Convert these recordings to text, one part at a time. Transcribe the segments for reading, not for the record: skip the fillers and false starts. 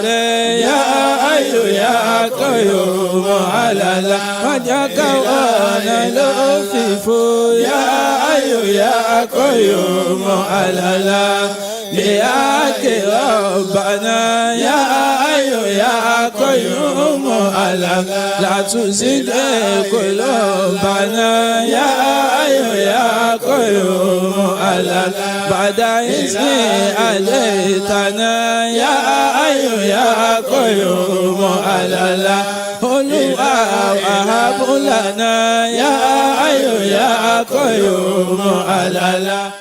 kore ya ayu ya qayyum alala wajakawana lufifu ya ayu ya qayyum alala liyake rabbana ya ayu ya qayyum alala la tuzigh qulubana ya ayu ya qayyum alala ba'da izni alaytana ya ayu ya qayyum alala Olúwa wahab lana ya ayu ya qayyum alala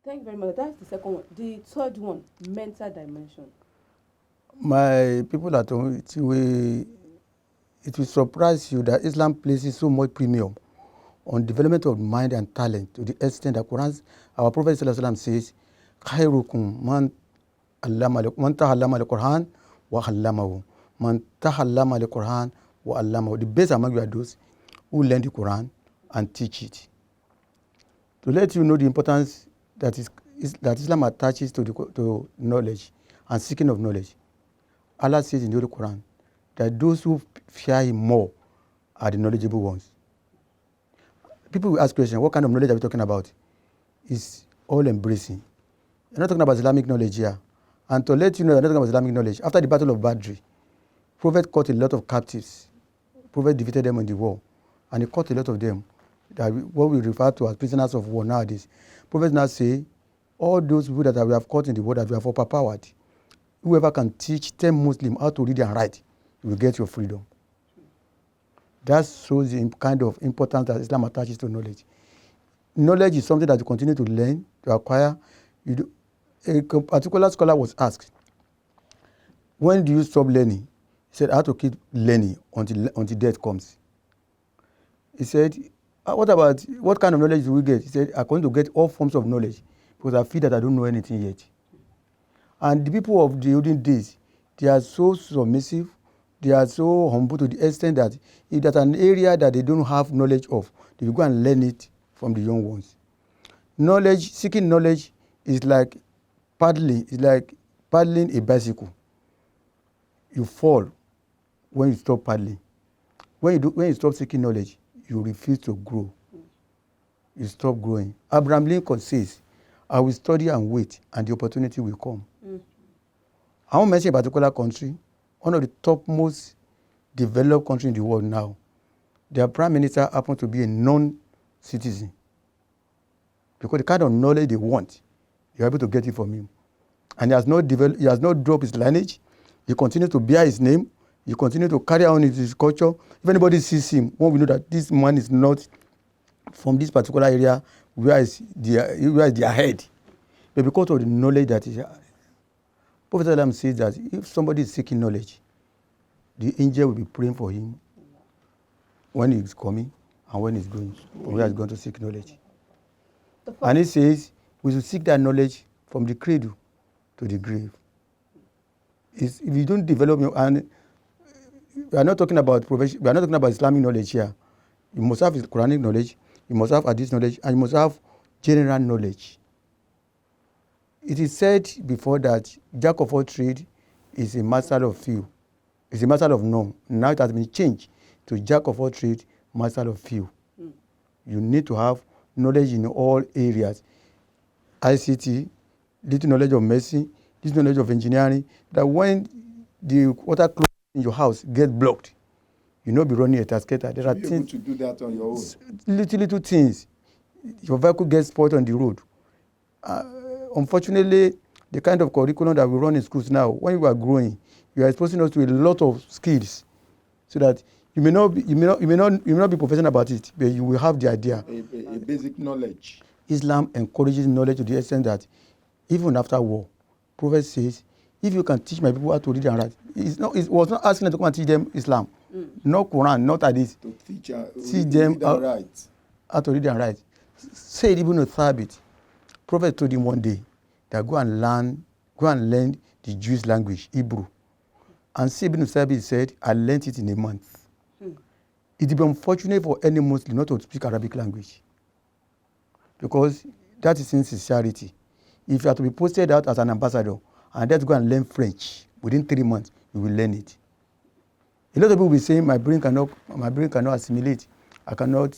Thank you very much. That's the second one. The third one, mental dimension. My people at home, it will surprise you that Islam places so much premium on development of mind and talent to the extent that Quran, our Prophet ﷺ says, "Khairukum man tahallama al-Quran wa allamahu, man tahallama al-Quran wa allamahu." The best among you are those who learn the Quran and teach it. To let you know the importance that Islam attaches to knowledge and seeking of knowledge, Allah says in the Holy Quran that those who fear Him more are the knowledgeable ones. People will ask questions, what kind of knowledge are we talking about? It's all embracing. We're not talking about Islamic knowledge here. And to let you know, we're not talking about Islamic knowledge. After the Battle of Badr, Prophet caught a lot of captives. Prophet defeated them on the war. And he caught a lot of them, what we refer to as prisoners of war nowadays. Prophet now say, all those people that we have caught in the war that we have overpowered, whoever can teach 10 Muslims how to read and write, you will get your freedom. That shows the kind of importance that Islam attaches to knowledge. Knowledge is something that you continue to learn, to acquire. A particular scholar was asked, when do you stop learning? He said, I have to keep learning until death comes. He said, what kind of knowledge do we get? He said, I'm going to get all forms of knowledge because I feel that I don't know anything yet. And the people of the olden days, they are so submissive, they are so humble to the extent that if there's an area that they don't have knowledge of, they will go and learn it from the young ones. Knowledge, seeking knowledge is like paddling a bicycle. You fall when you stop paddling. When you stop seeking knowledge, you refuse to grow. You stop growing. Abraham Lincoln says, I will study and wait, and the opportunity will come. I won't mention a particular country, one of the top most developed countries in the world now. Their prime minister happens to be a non-citizen. Because the kind of knowledge they want, you're able to get it from him. And he has not dropped his lineage. He continues to bear his name. He continues to carry on his culture. If anybody sees him, one will know that this man is not from this particular area where is their head. But because of the knowledge that he has. Prophet Adam says that if somebody is seeking knowledge, the angel will be praying for him when he is coming and when he's going, when he is going to seek knowledge. And he says we should seek that knowledge from the cradle. to the grave. If you don't develop your, and we are not talking about profession, we are not talking about Islamic knowledge here. You must have Quranic knowledge, you must have Hadith knowledge, and you must have general knowledge. It is said before that jack of all trades is a master of few. It's a master of none. Now it has been changed to jack of all trades, master of few. You need to have knowledge in all areas. ICT, little knowledge of medicine, little knowledge of engineering, that when the water closet in your house gets blocked, you not be running a tascator. There are things. Able to do that on your own. Little things. Your vehicle gets spoiled on the road. Unfortunately, the kind of curriculum that we run in schools now, when you are growing, you are exposing us to a lot of skills, so that you may not be professional about it, but you will have the idea. A basic knowledge. Islam encourages knowledge to the extent that even after war, Prophet says, if you can teach my people how to read and write, it was not asking them to come and teach them Islam, no Quran, not Hadith. To teach them how to read and write. Said Ibn Thabit, Prophet told him one day that go and learn the Jewish language, Hebrew. And Said Ibn Thabit said, I learned it in a month. It would be unfortunate for any Muslim not to speak Arabic language, because that is insincerity. If you are to be posted out as an ambassador and then to go and learn French within 3 months, you will learn it. A lot of people will be saying, my brain cannot assimilate. I cannot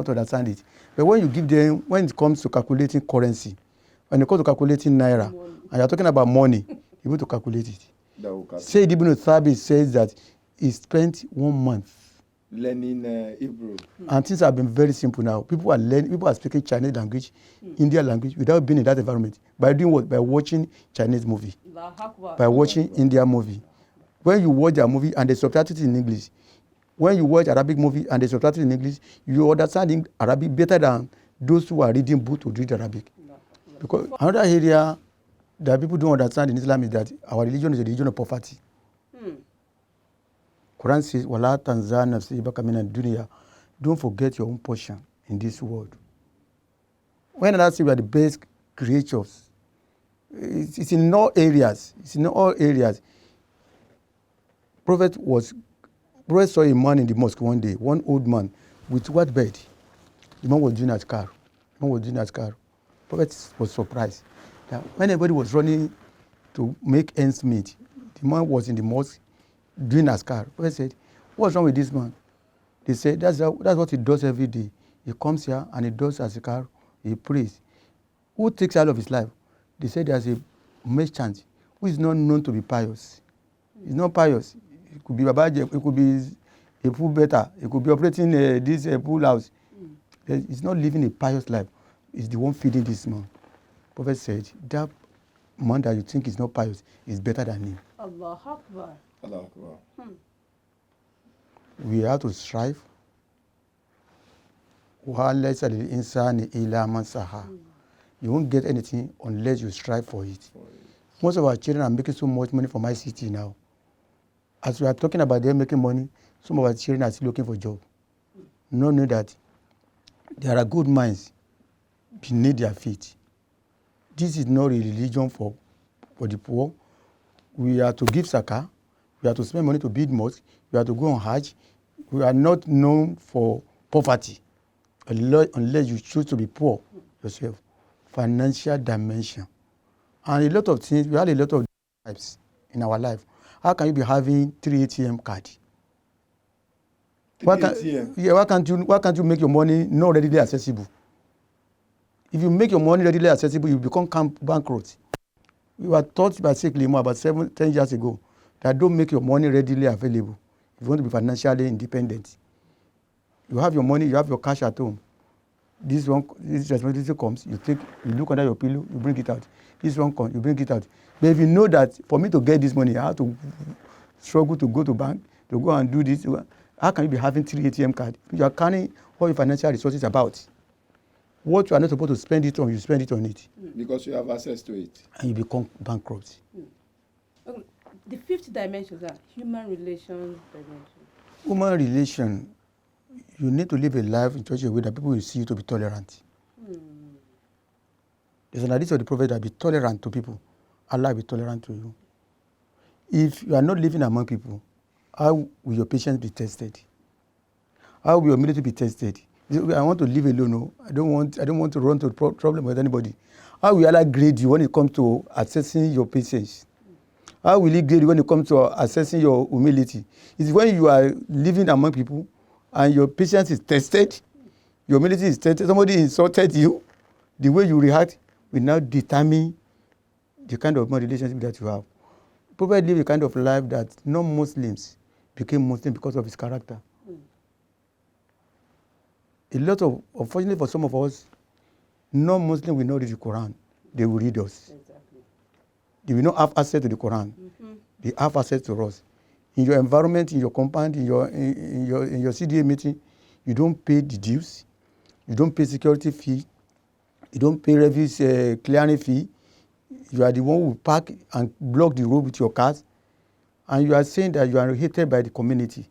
understand it. But when you give them, when it comes to calculating currency, when it comes to calculating naira, and you're talking about money, you're able to calculate it. Said Ibn Thabit says that he spent 1 month learning Hebrew. And things have been very simple now. People are speaking Chinese language, Indian language, without being in that environment. By doing what? By watching Chinese movie. By watching Indian movie. When you watch a movie and they subtitle it in English, when you watch Arabic movie and they subtitle it in English, you understand Arabic better than those who are reading books to read Arabic. Because another area that people don't understand in Islam is that our religion is a religion of poverty. Quran says, "Wala tanza nasibaka minan dunya." Don't forget your own portion in this world. When Allah says we are the best creatures, it's in all areas. It's in all areas. Prophet saw a man in the mosque one day, one old man with what bed? The man was doing azkar. Prophet was surprised that when everybody was running to make ends meet, the man was in the mosque doing azkar. Prophet said, "What's wrong with this man?" They said, that's what he does every day. He comes here and he does azkar, he prays. Who takes out of his life? They said there's a merchant who is not known to be pious. He's not pious. It could be Babaji, it could be a pool better, it could be operating this pool house. He's not living a pious life. He's the one feeding this man. Prophet said, that man that you think is not pious is better than him. Allah Akbar. Allah Akbar. We have to strive. You won't get anything unless you strive for it. Most of our children are making so much money from ICT now. As we are talking about them making money, some of our children are still looking for a job. Not knowing that there are good minds beneath their feet. This is not a religion for the poor. We are to give zakah. We are to spend money to build mosques. We are to go on Hajj. We are not known for poverty unless you choose to be poor yourself. Financial dimension. And a lot of things, we have a lot of types in our life. How can you be having 3 ATM cards? Why can't you make your money not readily accessible? If you make your money readily accessible, you become bankrupt. We were taught by Sheikh Limo about 10 years ago that don't make your money readily available if you want to be financially independent. You have your money, you have your cash at home. This responsibility comes, you look under your pillow, you bring it out. This one comes, you bring it out. But if you know that for me to get this money, I have to struggle to go to bank, to go and do this, how can you be having 3 ATM cards? You are carrying all your financial resources about. What you are not supposed to spend it on, you spend it on it. Because you have access to it. And you become bankrupt. The 5th dimension is human relations dimension. Human relation, you need to live a life in such a way that people will see you to be tolerant. There's an hadith of the Prophet that be tolerant to people. Allah will be tolerant to you. If you are not living among people, how will your patience be tested? How will your humility be tested? I want to live alone. No? I don't want to run to problem with anybody. How will Allah grade you when it comes to assessing your patience? How will He grade you when it comes to assessing your humility? It's when you are living among people and your patience is tested, your humility is tested. Somebody insulted you, the way you react will now determine the kind of relationship that you have. Prophet lived a kind of life that non-Muslims became Muslim because of his character. A lot of, unfortunately for some of us, non-Muslim will not read the Quran. They will read us. Exactly. They will not have access to the Quran. They have access to us. In your environment, in your compound, in your CDA meeting, you don't pay the dues. You don't pay security fee. You don't pay refuse clearing fee. You are the one who park and block the road with your cars. And you are saying that you are hated by the community.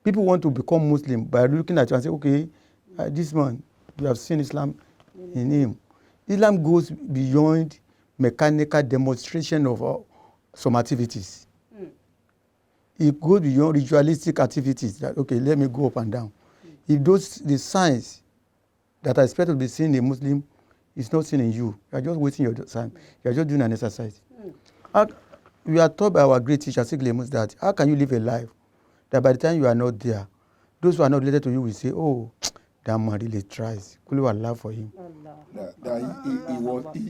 People want to become Muslim by looking at you and say, okay, this man, you have seen Islam in him. Islam goes beyond mechanical demonstration of some activities. It goes beyond ritualistic activities that, okay, let me go up and down. If the signs that are expected to be seen in a Muslim is not seen in you, you are just wasting your time. You are just doing an exercise. We are taught by our great teacher, Siglemus, that how can you live a life that by the time you are not there, those who are not related to you will say, oh, that man really tries. Could you allow for him?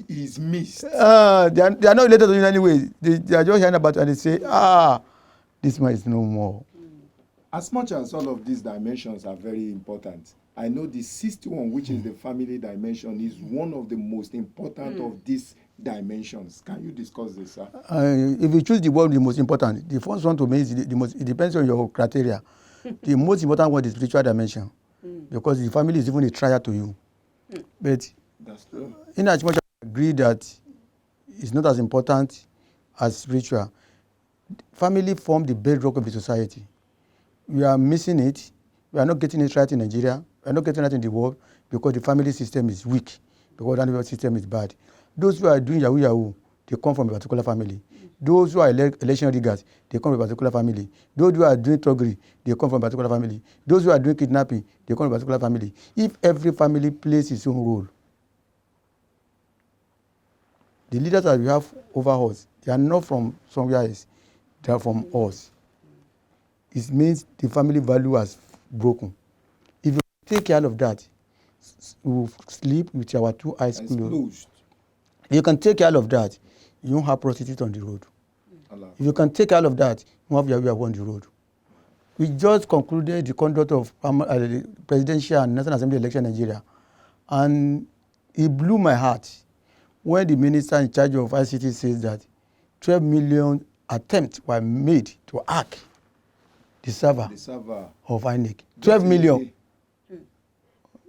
He is missed. They are not related to you in any way. They are just hearing about it and they say, this man is no more. As much as all of these dimensions are very important, I know the sixth one, which is the family dimension, is one of the most important of these dimensions. Can you discuss this, sir? If you choose the word the most important, the first one to me is the most, it depends on your criteria. The most important one is spiritual dimension, because the family is even a trial to you. But that's true. In as much as I agree that it's not as important as spiritual, family form the bedrock of the society. We are missing it. We are not getting it right in Nigeria. We are not getting it right in the world because the family system is weak, because the family system is bad. Those who are doing Yahoo Yahoo, they come from a particular family. Those who are election riggers, they come from a particular family. Those who are doing thuggery, they come from a particular family. Those who are doing kidnapping, they come from a particular family. If every family plays its own role, the leaders that we have over us, they are not from somewhere else. They are from us. It means the family value has broken. If you take care of that, we will sleep with our two eyes closed. If you can take care of that, you won't have prostitutes on the road. If you can take care of that, you won't have Yahoo on the road. We just concluded the conduct of the presidential and National Assembly election in Nigeria. And it blew my heart when the minister in charge of ICT says that 12 million attempts were made to hack the server of INEC. 12 million.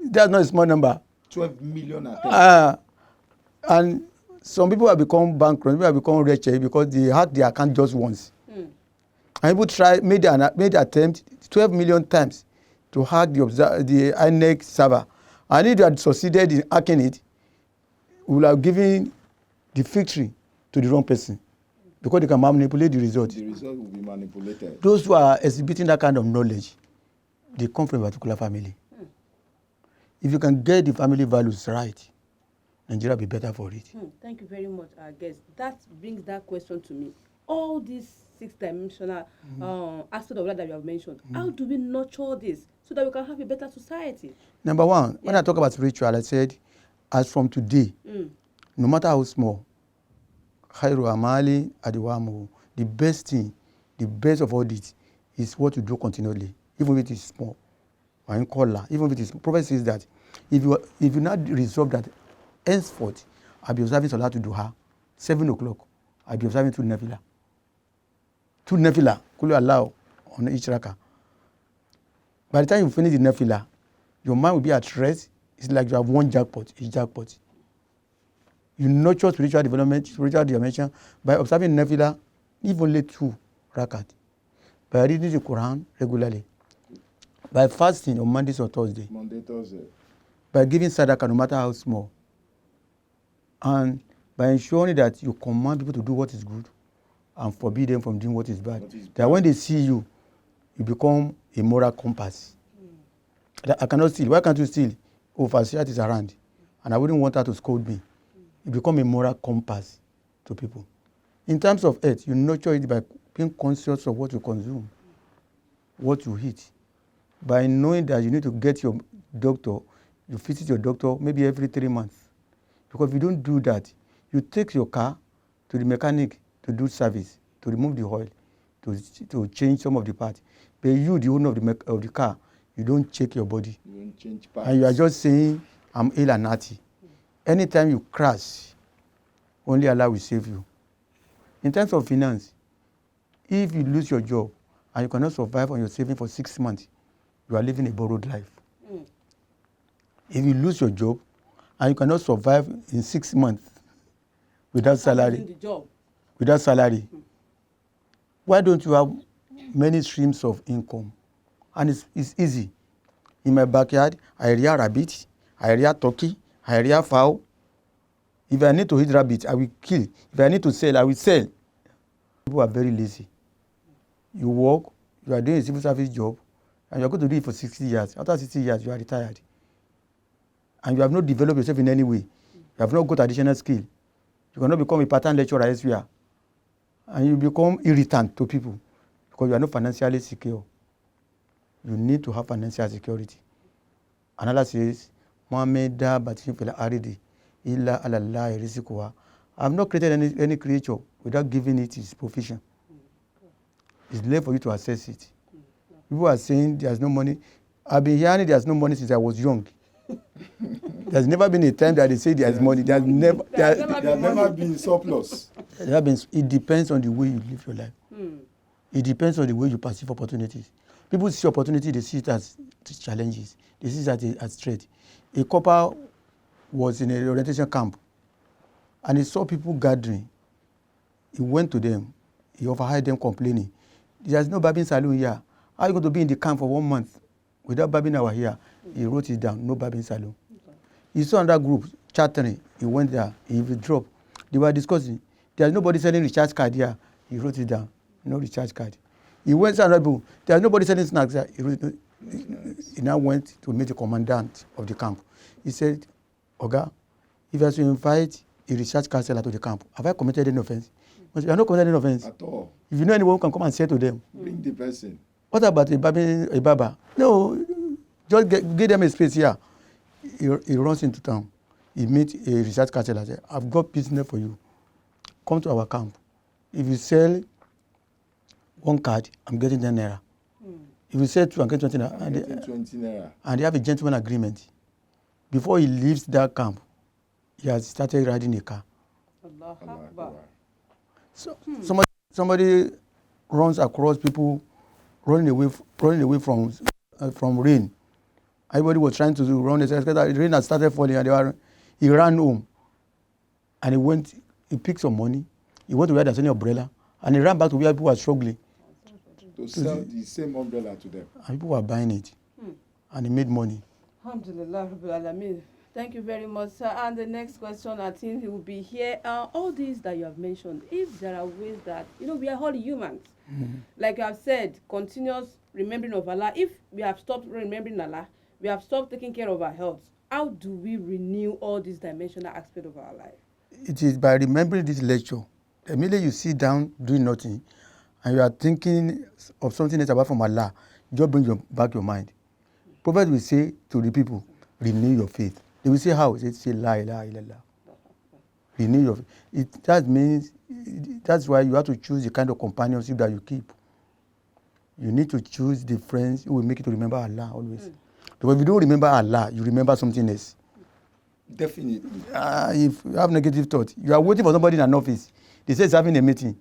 That's not a small number. 12 million attempts. And some people have become bankrupt, people have become wretched because they hacked their account just once. And people made the attempt 12 million times to hack the INEC server. And if they had succeeded in hacking it, we will have given the victory to the wrong person, because they can manipulate the result. The result will be manipulated. Those who are exhibiting that kind of knowledge, they come from a particular family. If you can get the family values right, Nigeria will be better for it. Thank you very much, our guest. That brings that question to me. All these six-dimensional aspects of life that you have mentioned, how do we nurture this so that we can have a better society? Number one, when I talk about spiritual, I said, as from today, no matter how small, khairu amali adiwamu, the best thing, the best of all this is what you do continually, even if it is small. Even if it is, Prophet says that if you not resolve that, henceforth, I'll be observing Salah to Duha, 7 o'clock, I'll be observing 2 Nafila. 2 Nafila, could you allow on each rakah? By the time you finish the Nafila, your mind will be at rest. It's like you have one jackpot, each jackpot. You nurture spiritual development, spiritual dimension by observing Nafila, even only 2 rakat, by reading the Quran regularly, by fasting on Mondays or Thursday, Monday, Thursday, by giving sadaqah no matter how small, and by ensuring that you command people to do what is good and forbid them from doing what is bad. What is That bad. when they see you, you become a moral compass. That I cannot steal. Why can't you steal? Oh, Fashiat is around, and I wouldn't want her to scold me. You become a moral compass to people. In terms of health, you nurture it by being conscious of what you consume, what you eat. By knowing that you need to get your doctor, you visit your doctor maybe every 3 months. Because if you don't do that, you take your car to the mechanic to do service, to remove the oil, to change some of the parts. But you, the owner of the car, you don't check your body. You won't change parts. And you are just saying, I'm ill and hearty. Anytime you crash, only Allah will save you. In terms of finance, if you lose your job and you cannot survive on your saving for 6 months, you are living a borrowed life. If you lose your job and you cannot survive in 6 months without salary, why don't you have many streams of income? And it's easy. In my backyard, I rear rabbit, I rear turkey, I rear fowl. If I need to eat rabbit, I will kill. If I need to sell, I will sell. People are very lazy. You work, you are doing a civil service job, and you are going to do it for 60 years. After 60 years, you are retired. And you have not developed yourself in any way. You have not got additional skill. You cannot become a part-time lecturer elsewhere. And you become irritant to people because you are not financially secure. You need to have financial security. Another says, Muhammad batin fil aridi illa ala Allah rizquha. I have not created any creature without giving it its provision. It's left for you to assess it. People are saying there's no money. I've been hearing there's no money since I was young. There's never been a time that they say there's money. There's never been surplus. It depends on the way you live your life. It depends on the way you perceive opportunities. People see opportunity, they see it as challenges. They see it as threat. A couple was in an orientation camp and he saw people gathering. He went to them. He overheard them complaining. There's no barbing salon here. How are you going to be in the camp for 1 month without barbing our hair? He wrote it down, no barbing salon. He saw another group chattering. He went there, he withdrew. They were discussing. There's nobody selling recharge card here. He wrote it down, no recharge card. He went to another group. There's nobody selling snacks here. He now went to meet the commandant of the camp. He said, Oga, if you are to invite a recharge card seller to the camp, have I committed any offense? He said, you are not committed any offense. At all. If you know anyone who can come and say to them, bring the person. What about a barber? No, just give them a space here. He runs into town. He meets a research council and says, I've got business for you. Come to our camp. If you sell 1 card, I'm getting 10 naira. If you sell 2, I'm getting 20 naira. I'm getting 20 naira. And they have a gentleman agreement. Before he leaves that camp, he has started riding a car. Allah Akbar. So somebody runs across people running away from rain. Everybody was trying to run. The rain had started falling, and he ran home. And he picked some money. He went to where there's any umbrella, and he ran back to where people were struggling. To sell the same umbrella to them. And people were buying it. And he made money. Alhamdulillah, Rabbil Alameen. Thank you very much, sir. And the next question, I think he will be here. All these that you have mentioned, if there are ways that, we are all humans. Like you have said, continuous remembering of Allah. If we have stopped remembering Allah, we have stopped taking care of our health, how do we renew all these dimensional aspects of our life? It is by remembering this lecture. Immediately you sit down doing nothing, and you are thinking of something else apart from Allah, just bring back your mind. Prophet will say to the people, renew your faith. They will say how? Say la ilaha illallah. Renew your faith. That's why you have to choose the kind of companionship that you keep. You need to choose the friends who will make you to remember Allah always. Because if you don't remember Allah, you remember something else. Definitely. If you have negative thoughts, you are waiting for somebody in an office. They say he's having a meeting.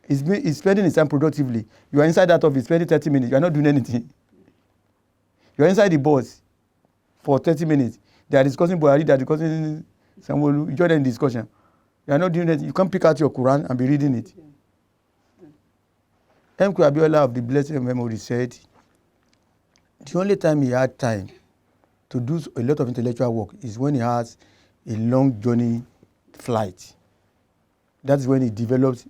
He's spending his time productively. You are inside that office, spending 30 minutes. You are not doing anything. You are inside the bus for 30 minutes. They are discussing Buhari, they are discussing someone. You join them in discussion. You are not doing anything. You can't pick out your Quran and be reading it. M.K. Abiola of the blessed memory said, the only time he had time to do a lot of intellectual work is when he has a long journey flight That's when he develops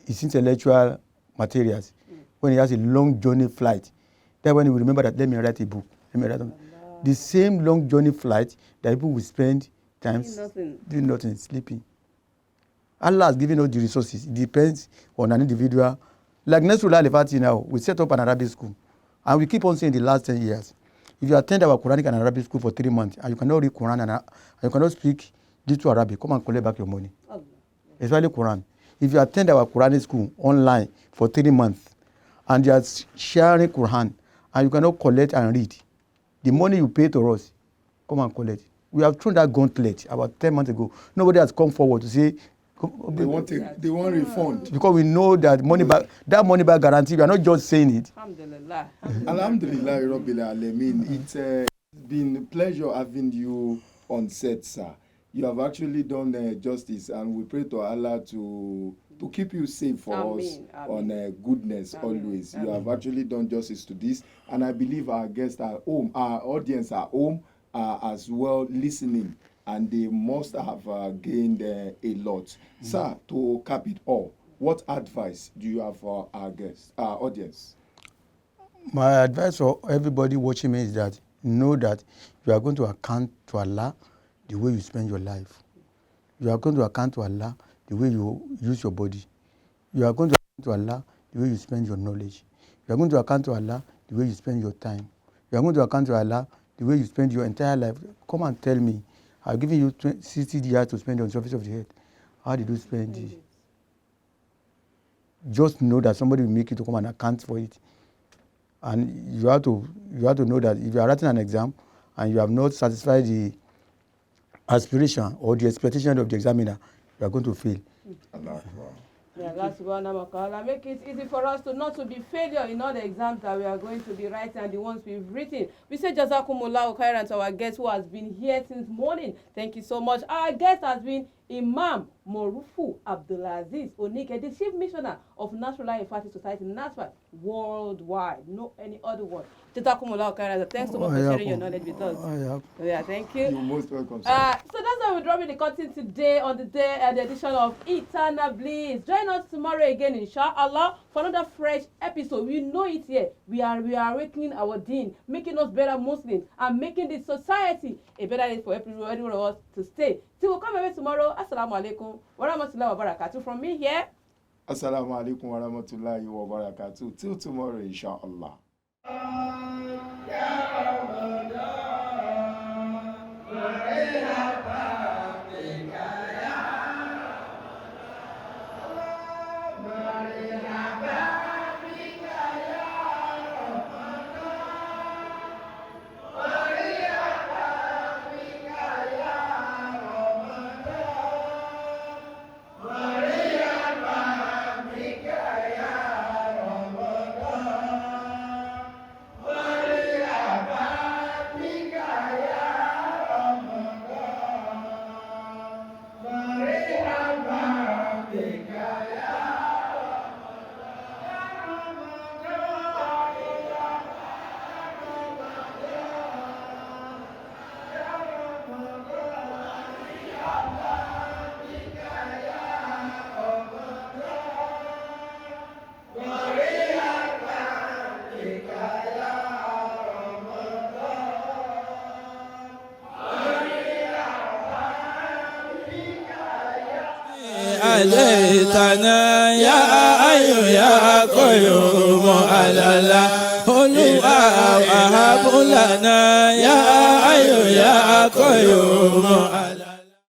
his intellectual materials. When he has a long journey flight, that's when he will remember that, let me write a book. Let me write the same long journey flight that people will spend times doing nothing, sleeping. Allah has given us the resources. It depends on an individual. Like Nasrullah Al-Fati now, we set up an Arabic school. And we keep on saying the last 10 years, if you attend our Quranic and Arabic school for 3 months, and you cannot read Quran and you cannot speak little Arabic, come and collect back your money. Especially Quran. If you attend our Quranic school online for 3 months, and you are sharing Quran, and you cannot collect and read, the money you pay to us, come and collect. We have thrown that gauntlet about 10 months ago. Nobody has come forward to say, they want refund. Because we know that money back guarantee, we are not just saying it. Alhamdulillah. Alhamdulillah, Rabbil Alamin. It's been a pleasure having you on set, sir. You have actually done justice, and we pray to Allah to keep you safe for us on goodness always. You have actually done justice to this, and I believe our guests are home, our audience are home as well listening, and they must have gained a lot. Sir, to cap it all, what advice do you have for our guests, our audience? My advice for everybody watching me is that know that you are going to account to Allah the way you spend your life. You are going to account to Allah the way you use your body. You are going to account to Allah the way you spend your knowledge. You are going to account to Allah the way you spend your time. You are going to account to Allah the way you spend your entire life. Come and tell me, I've given you 60 years to spend on the surface of the earth. How did you spend it? Just know that somebody will make you to come and account for it. And you have to know that if you are writing an exam and you have not satisfied the aspiration or the expectation of the examiner, you are going to fail. Yeah, last one, make it easy for us not to be failure in all the exams that we are going to be writing and the ones we've written. We say Jazakumullahu khairan to our guest who has been here since morning. Thank you so much. Our guest has been Imam Morufu Abdulaziz Onike, the chief missioner of Nasrullah Al-Fati Society Nasfat worldwide. No any other one. Jazakumullahu khairan. Thanks so much for sharing your knowledge with us. Yeah, thank you. You're most welcome, sir. So that's how we're dropping the curtain today on the edition of Eternal Bliss. Join us tomorrow again, inshallah, for another fresh episode. We know it here. We are awakening our deen, making us better Muslims, and making this society a better place for every one of us to stay. Till we come away tomorrow. Assalamu alaikum wa rahmatullahi wa barakatuh. From me here. Assalamu alaikum wa rahmatullahi wa barakatuh. Till tomorrow, inshallah. عليتنا يا أي يا قيوم على الهلوى وهب لنا يا أي يا قيوم على